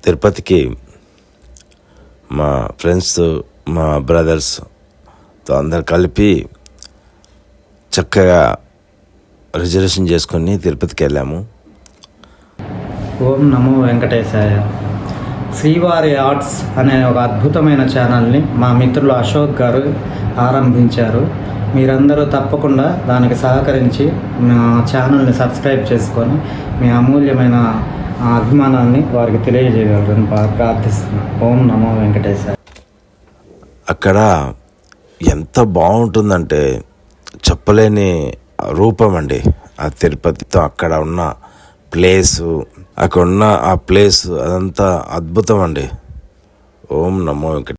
తిరుపతికి మా ఫ్రెండ్స్, మా బ్రదర్స్తో అందరు కలిపి చక్కగా రిజర్వేషన్ చేసుకొని తిరుపతికి వెళ్ళాము. ఓం నమో వెంకటేశాయ. శ్రీవారి ఆర్ట్స్ అనే ఒక అద్భుతమైన ఛానల్ని మా మిత్రులు అశోక్ గారు ఆరంభించారు. మీరందరూ తప్పకుండా దానికి సహకరించి మా ఛానల్ని సబ్స్క్రైబ్ చేసుకొని మీ అమూల్యమైన అభిమానాన్ని వారికి తెలియజేయగలరని ప్రార్థిస్తున్నాను. ఓం నమో వెంకటేశాయ. అక్కడ ఎంత బాగుంటుందంటే చెప్పలేని రూపం అండి ఆ తిరుపతితో. అక్కడ ఉన్న ప్లేసు, అక్కడ ఉన్న ఆ ప్లేస్ అదంతా అద్భుతం అండి. ఓం నమో వెంకట.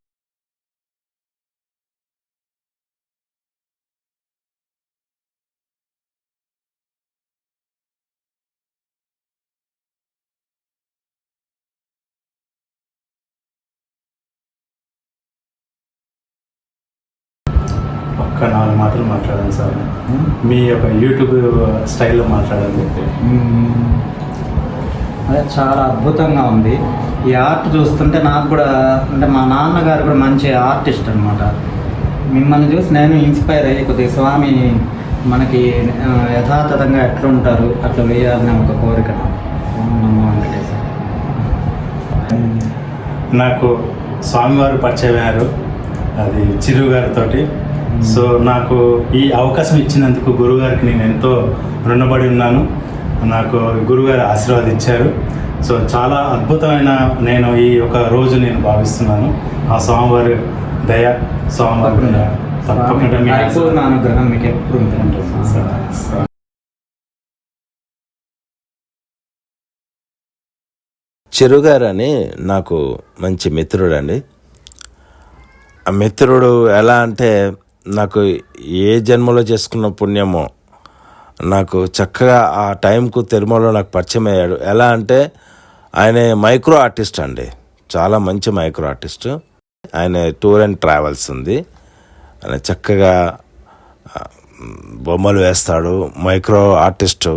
ఒక్క 4 మాటలు మాట్లాడండి సార్. మీ యొక్క యూట్యూబ్ స్టైల్లో మాట్లాడండి. అదే చాలా అద్భుతంగా ఉంది. ఈ ఆర్ట్ చూస్తుంటే నాకు కూడా, అంటే మా నాన్నగారు కూడా మంచి ఆర్టిస్ట్ అనమాట. మిమ్మల్ని చూసి నేను ఇన్స్పైర్ అయ్యి కొద్దిగా స్వామి మనకి యథాతథంగా ఎట్లుంటారు అట్లా వేయాలనే ఒక కోరిక. నమో వెంకటేశ్వర. నాకు స్వామివారు పరిచయం అయ్యారు, అది చిరు గారితో. సో నాకు ఈ అవకాశం ఇచ్చినందుకు గురువుగారికి నేను ఎంతో రుణపడి ఉన్నాను. నాకు గురువుగారు ఆశీర్వాదించారు. సో చాలా అద్భుతమైన నేను ఈ ఒక రోజు నేను భావిస్తున్నాను. ఆ స్వామివారి దయ, స్వామివారి తప్పకుండా అనుగ్రహం మీకు ఎప్పుడు ఉంటుంది. చిరుగారు అని నాకు మంచి మిత్రుడు అండి. ఆ మిత్రుడు ఎలా అంటే, నాకు ఏ జన్మలో చేసుకున్న పుణ్యమో నాకు చక్కగా ఆ టైంకు తిరుమలలో నాకు పరిచయం అయ్యాడు. ఎలా అంటే ఆయన మైక్రో ఆర్టిస్ట్ అండి, చాలా మంచి మైక్రో ఆర్టిస్ట్. ఆయన టూర్ అండ్ ట్రావెల్స్ ఉంది. ఆయన చక్కగా బొమ్మలు వేస్తాడు, మైక్రో ఆర్టిస్టు.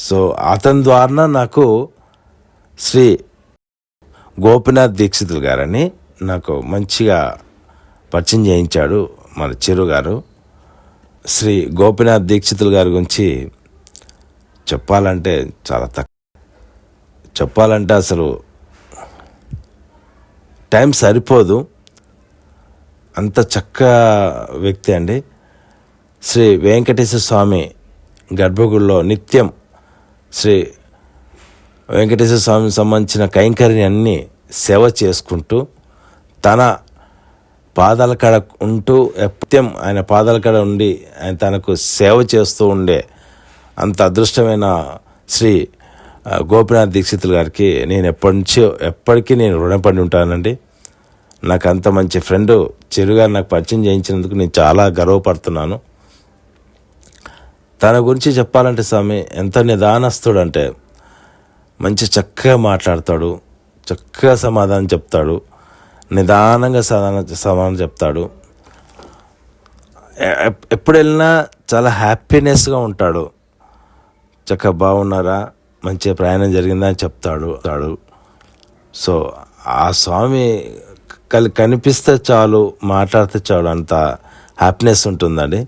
సో అతని ద్వారా నాకు శ్రీ గోపినాథ్ దీక్షితులు గారని నాకు మంచిగా పరిచయం చేయించాడు మన చిరు గారు. శ్రీ గోపినాథ్ దీక్షితులు గారి గురించి చెప్పాలంటే చాలా చెప్పాలంటే అసలు టైం సరిపోదు, అంత చక్కగా వ్యక్తి అండి. శ్రీ వెంకటేశ్వర స్వామి గర్భగుడిలో నిత్యం శ్రీ వెంకటేశ్వర స్వామికి సంబంధించిన కైంకర్యాన్ని సేవ చేసుకుంటూ తన పాదాల కాడ ఉంటూ నిత్యం ఆయన పాదాల కాడ ఉండి ఆయన తనకు సేవ చేస్తూ ఉండే అంత అదృష్టమైన శ్రీ గోపినాథ్ దీక్షితులు గారికి నేను ఎప్పటికీ నేను రుణపడి ఉంటానండి. నాకు అంత మంచి ఫ్రెండ్ చిరుగారు నాకు పరిచయం చేయించినందుకు నేను చాలా గర్వపడుతున్నాను. తన గురించి చెప్పాలంటే స్వామి ఎంత నిదానస్తుడు అంటే, మంచి చక్కగా మాట్లాడతాడు, చక్కగా సమాధానం చెప్తాడు, నిదానంగా సమాధానం చెప్తాడు. ఎప్పుడు వెళ్ళినా చాలా హ్యాపీనెస్గా ఉంటాడు. చక్కగా బాగున్నారా, మంచిగా ప్రయాణం జరిగిందా అని చెప్తాడు. సో ఆ స్వామి కనిపిస్తే చాలు, మాట్లాడితే చాలు, అంత హ్యాపీనెస్ ఉంటుందండి.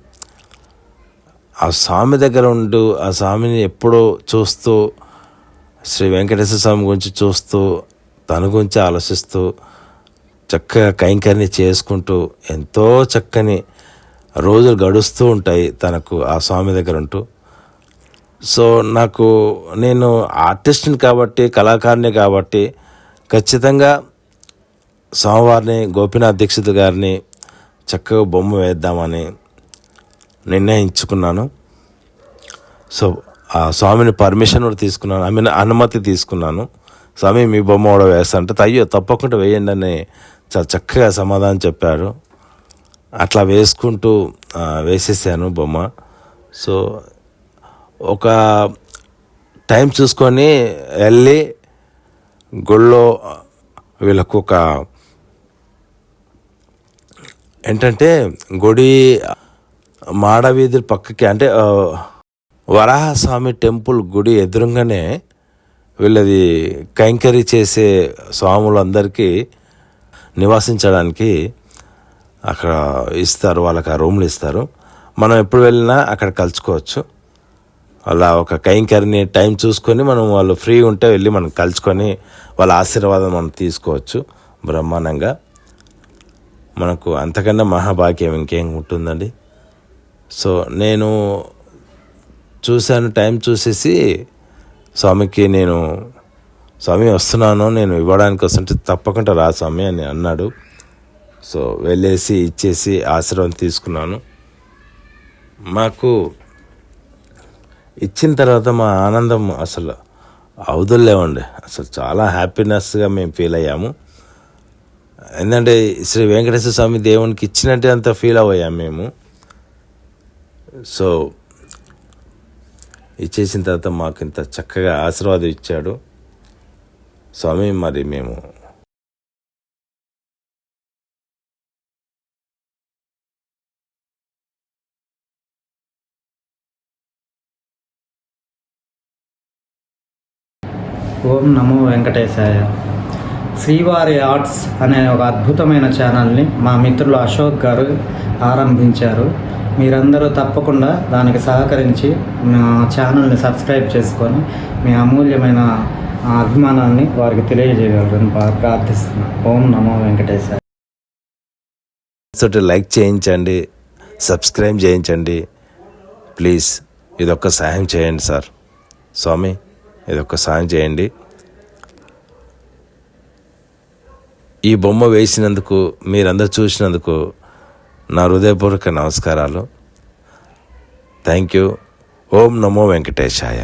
ఆ స్వామి దగ్గర ఉంటూ ఆ స్వామిని ఎప్పుడూ చూస్తూ, శ్రీ వెంకటేశ్వర స్వామి గురించి చూస్తూ, తన గురించి ఆలోచిస్తూ, చక్కగా కైంకర్యం చేసుకుంటూ ఎంతో చక్కని రోజులు గడుస్తూ ఉంటాయి తనకు ఆ స్వామి దగ్గర ఉంటూ. సో నేను ఆర్టిస్ట్ని కాబట్టి, కళాకారుని కాబట్టి ఖచ్చితంగా స్వామివారిని, గోపినాథ్ దీక్షిత్ గారిని చక్కగా బొమ్మ వేద్దామని నిర్ణయించుకున్నాను. సో ఆ స్వామిని పర్మిషన్ కూడా తీసుకున్నాను, అనుమతి తీసుకున్నాను. స్వామి మీ బొమ్మ కూడా వేస్తా అంటే, అయ్యో తప్పకుండా వేయండి అని చాలా చక్కగా సమాధానం చెప్పారు. అట్లా వేసుకుంటూ వేసేసాను బొమ్మ. సో ఒక టైం చూసుకొని వెళ్ళి గుళ్ళో వీళ్ళకు ఒక ఏంటంటే గుడి మాడవీధి పక్కకి, అంటే వరాహస్వామి టెంపుల్ గుడి ఎదురుగానే వీళ్ళది కైంకర్య చేసే స్వాములందరికీ నివాసించడానికి అక్కడ ఇస్తారు, వాళ్ళకి ఆ రూమ్లు ఇస్తారు. మనం ఎప్పుడు వెళ్ళినా అక్కడ కలుసుకోవచ్చు. అలా ఒక కైంకర్యని టైం చూసుకొని మనం వాళ్ళు ఫ్రీ ఉంటే వెళ్ళి మనం కలుసుకొని వాళ్ళ ఆశీర్వాదం మనం తీసుకోవచ్చు బ్రహ్మాండంగా. మనకు అంతకన్నా మహాభాగ్యం ఇంకేం ఉంటుందండి. సో నేను చూశాను, టైం చూసేసి స్వామికి నేను స్వామి వస్తున్నాను, నేను ఇవ్వడానికి వస్తుంటే తప్పకుండా రా స్వామి అని అన్నాడు. సో వెళ్ళేసి ఇచ్చేసి ఆశీర్వాదం తీసుకున్నాను. మాకు ఇచ్చిన తర్వాత మా ఆనందం అసలు అవధుల్లేవండి. అసలు చాలా హ్యాపీనెస్గా మేము ఫీల్ అయ్యాము. ఎందుకంటే శ్రీ వెంకటేశ్వర స్వామి దేవునికి ఇచ్చినట్టే అంత ఫీల్ అయ్యాము మేము. సో ఇచ్చేసిన తర్వాత మాకు ఇంత చక్కగా ఆశీర్వాదం ఇచ్చాడు స్వామి. మరి మేము ఓం నమో వెంకటేశాయ. శ్రీవారి ఆర్ట్స్ అనే ఒక అద్భుతమైన ఛానల్ని మా మిత్రులు అశోక్ గారు ఆరంభించారు. మీరందరూ తప్పకుండా దానికి సహకరించి మా ఛానల్ని సబ్స్క్రైబ్ చేసుకొని మీ అమూల్యమైన అభిమానాన్ని వారికి తెలియజేయగలరని ప్రార్థిస్తున్నాను. ఓం నమో వెంకటేశాయ. లైక్ చేయించండి, సబ్స్క్రైబ్ చేయించండి ప్లీజ్. ఇదొక్క సహాయం చేయండి సార్. స్వామి ఇదొక్క సహాయం చేయండి. ఈ బొమ్మ వేసినందుకు, మీరందరూ చూసినందుకు నా హృదయపూర్వక నమస్కారాలు. Thank you. Om Namo Venkatesaya.